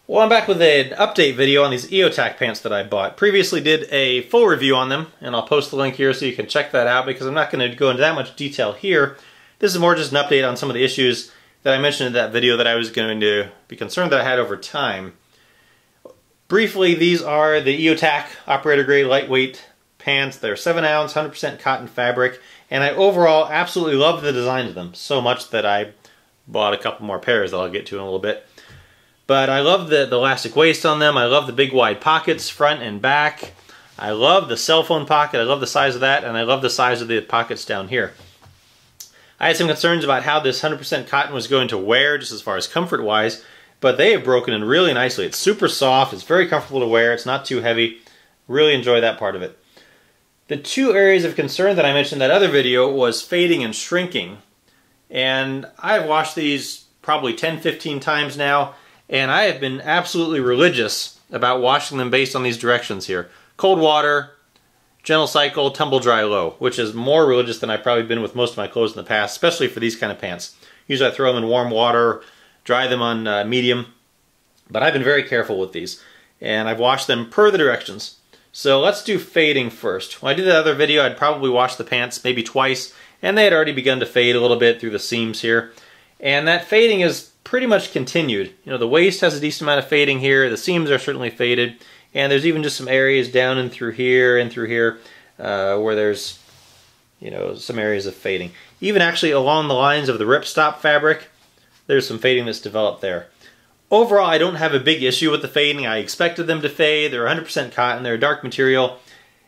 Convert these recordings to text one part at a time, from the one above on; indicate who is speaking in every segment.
Speaker 1: Well, I'm back with an update video on these Eotac pants that I bought. Previously did a full review on them, and I'll post the link here so you can check that out because I'm not going to go into that much detail here. This is more just an update on some of the issues that I mentioned in that video that I was going to be concerned that I had over time. Briefly, these are the Eotac operator grade lightweight pants. They're 7 ounce, 100% cotton fabric, and I overall absolutely love the design of them so much that I bought a couple more pairs that I'll get to in a little bit. But I love the elastic waist on them. I love the big wide pockets front and back. I love the cell phone pocket. I love the size of that, and I love the size of the pockets down here. I had some concerns about how this 100% cotton was going to wear just as far as comfort wise, but they have broken in really nicely. It's super soft. It's very comfortable to wear. It's not too heavy. Really enjoy that part of it. The two areas of concern that I mentioned in that other video was fading and shrinking. And I've washed these probably 10-15 times now, and I have been absolutely religious about washing them based on these directions here. Cold water, gentle cycle, tumble dry low, which is more religious than I've probably been with most of my clothes in the past, especially for these kind of pants. Usually I throw them in warm water, dry them on medium, but I've been very careful with these, and I've washed them per the directions. So let's do fading first. When I did the other video, I'd probably washed the pants maybe twice, and they had already begun to fade a little bit through the seams here. And that fading is pretty much continued. You know, the waist has a decent amount of fading here, the seams are certainly faded, and there's even just some areas down and through here where there's, you know, some areas of fading. Even actually along the lines of the ripstop fabric, there's some fading that's developed there. Overall, I don't have a big issue with the fading. I expected them to fade. They're 100% cotton, they're a dark material,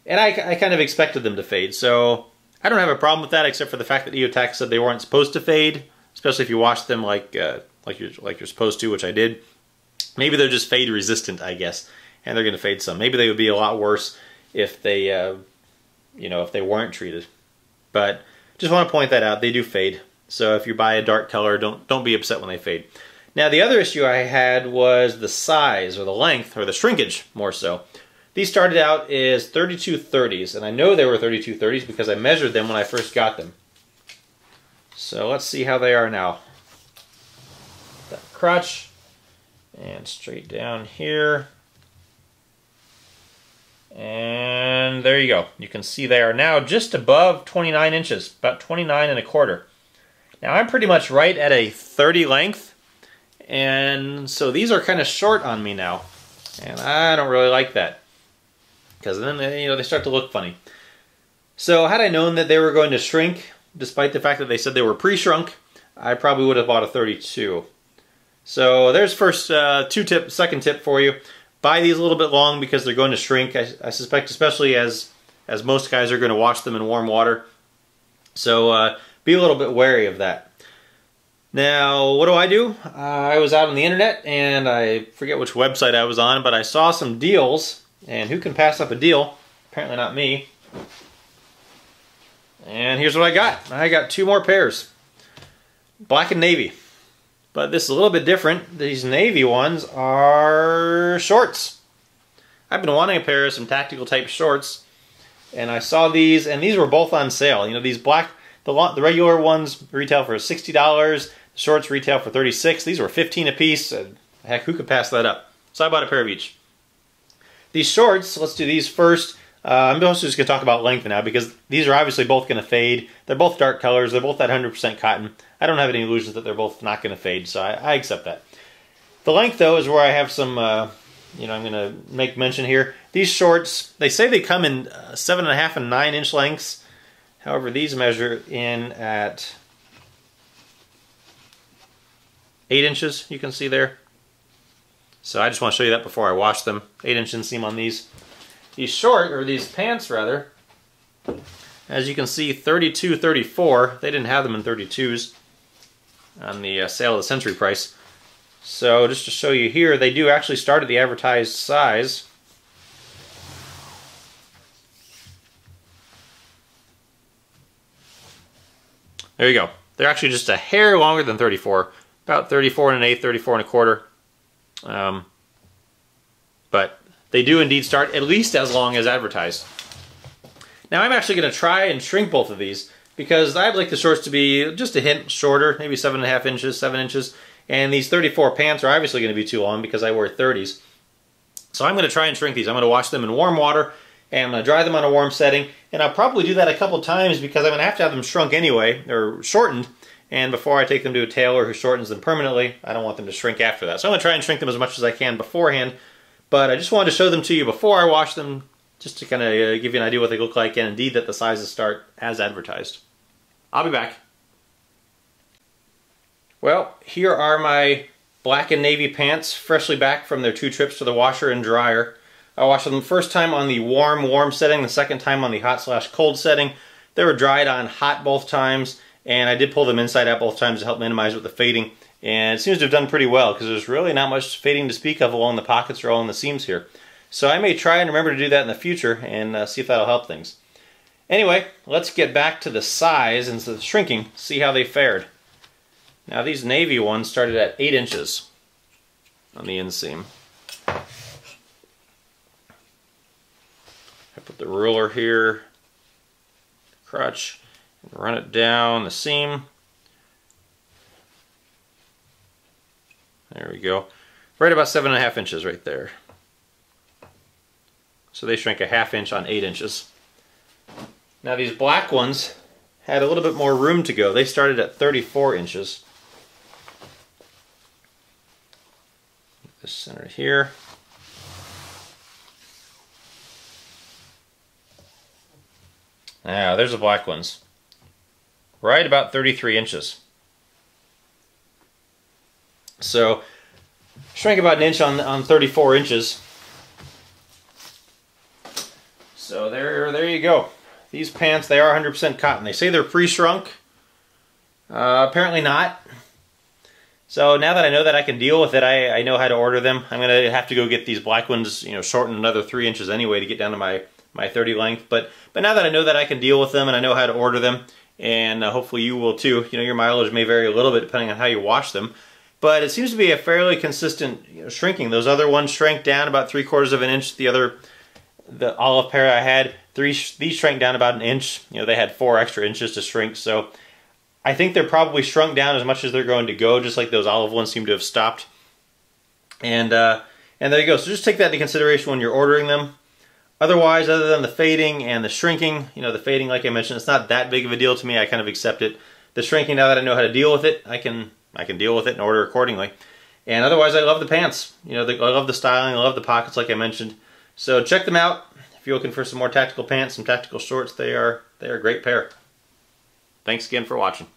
Speaker 1: and I kind of expected them to fade. So I don't have a problem with that, except for the fact that Eotac said they weren't supposed to fade, especially if you wash them like you're supposed to, which I did. Maybe they're just fade resistant, I guess, and they're going to fade some. Maybe they would be a lot worse if they, you know, if they weren't treated. But just want to point that out. They do fade. So if you buy a dark color, don't be upset when they fade. Now the other issue I had was the size, or the length, or the shrinkage more so. These started out as 32/30s, and I know they were 32/30s because I measured them when I first got them. So let's see how they are now. That crotch, and straight down here. And there you go. You can see they are now just above 29 inches, about 29 1/4. Now I'm pretty much right at a 30 length, and so these are kind of short on me now, and I don't really like that because then they start to look funny. So had I known that they were going to shrink, despite the fact that they said they were pre-shrunk, I probably would have bought a 32. So there's second tip for you. Buy these a little bit long because they're going to shrink. I suspect, especially as most guys are going to wash them in warm water. So be a little bit wary of that. Now, what do? I was out on the internet, and I forget which website I was on, but I saw some deals, and who can pass up a deal? Apparently not me. And here's what I got. I got 2 more pairs. Black and navy. But this is a little bit different. These navy ones are shorts. I've been wanting a pair of some tactical type shorts, and I saw these, and these were both on sale. You know, these black, the regular ones retail for $60. The shorts retail for $36. These were $15 a piece. Heck, who could pass that up? So I bought a pair of each. These shorts, let's do these first. I'm also just going to talk about length now because these are obviously both going to fade. They're both dark colors. They're both that 100% cotton. I don't have any illusions that they're both not going to fade, so I accept that. The length, though, is where I have some, you know, I'm going to make mention here. These shorts, they say they come in 7.5 and 9 inch lengths. However, these measure in at 8 inches, you can see there. So I just want to show you that before I wash them. 8-inch inseam on these. These pants rather, as you can see, 32/34. They didn't have them in 32s on the sale of the century price. So just to show you here, they do actually start at the advertised size. There you go. They're actually just a hair longer than 34, about 34 1/8, 34 1/4. But they do indeed start at least as long as advertised. Now I'm actually going to try and shrink both of these because I'd like the shorts to be just a hint shorter, maybe 7.5 inches, 7 inches, And these 34 pants are obviously going to be too long because I wear 30s. So I'm going to try and shrink these. I'm going to wash them in warm water, and I'm going to dry them on a warm setting. And I'll probably do that a couple times because I'm going to have them shrunk anyway, or shortened. And before I take them to a tailor who shortens them permanently, I don't want them to shrink after that. So I'm going to try and shrink them as much as I can beforehand. But I just wanted to show them to you before I wash them, just to kind of give you an idea what they look like, and indeed that the sizes start as advertised. I'll be back. Well, here are my black and navy pants, freshly back from their 2 trips to the washer and dryer. I washed them the first time on the warm setting, the second time on the hot/cold setting. They were dried on hot both times, and I did pull them inside out both times to help minimize with the fading. And it seems to have done pretty well because there's really not much fading to speak of along the pockets or along the seams here. So I may try and remember to do that in the future and see if that'll help things. Anyway, let's get back to the size and the shrinking, see how they fared. Now these navy ones started at 8 inches on the inseam. I put the ruler here, crotch, and run it down the seam. There we go. Right about 7.5 inches right there. So they shrank a 1/2 inch on 8 inches. Now these black ones had a little bit more room to go. They started at 34 inches. This center here. Now there's the black ones. Right about 33 inches. So shrank about 1 inch on 34 inches. So there you go. These pants, they are 100% cotton. They say they're pre-shrunk. Apparently not. So now that I know that I can deal with it, I know how to order them. I'm going to have to go get these black ones, shortened another 3 inches anyway to get down to my 30 length. But now that I know that I can deal with them and I know how to order them, and hopefully you will too. Your mileage may vary a little bit depending on how you wash them. But it seems to be a fairly consistent shrinking. Those other ones shrank down about 3/4 of an inch. The olive pair I had, these shrank down about 1 inch. They had 4 extra inches to shrink. So I think they're probably shrunk down as much as they're going to go, just like those olive ones seem to have stopped. And there you go. So just take that into consideration when you're ordering them. Otherwise, other than the fading and the shrinking, the fading, like I mentioned, it's not that big of a deal to me. I kind of accept it. The shrinking, now that I know how to deal with it, I can deal with it and order accordingly. And otherwise, I love the pants. I love the styling, I love the pockets, like I mentioned. So check them out. If you're looking for some more tactical pants, some tactical shorts, they are a great pair. Thanks again for watching.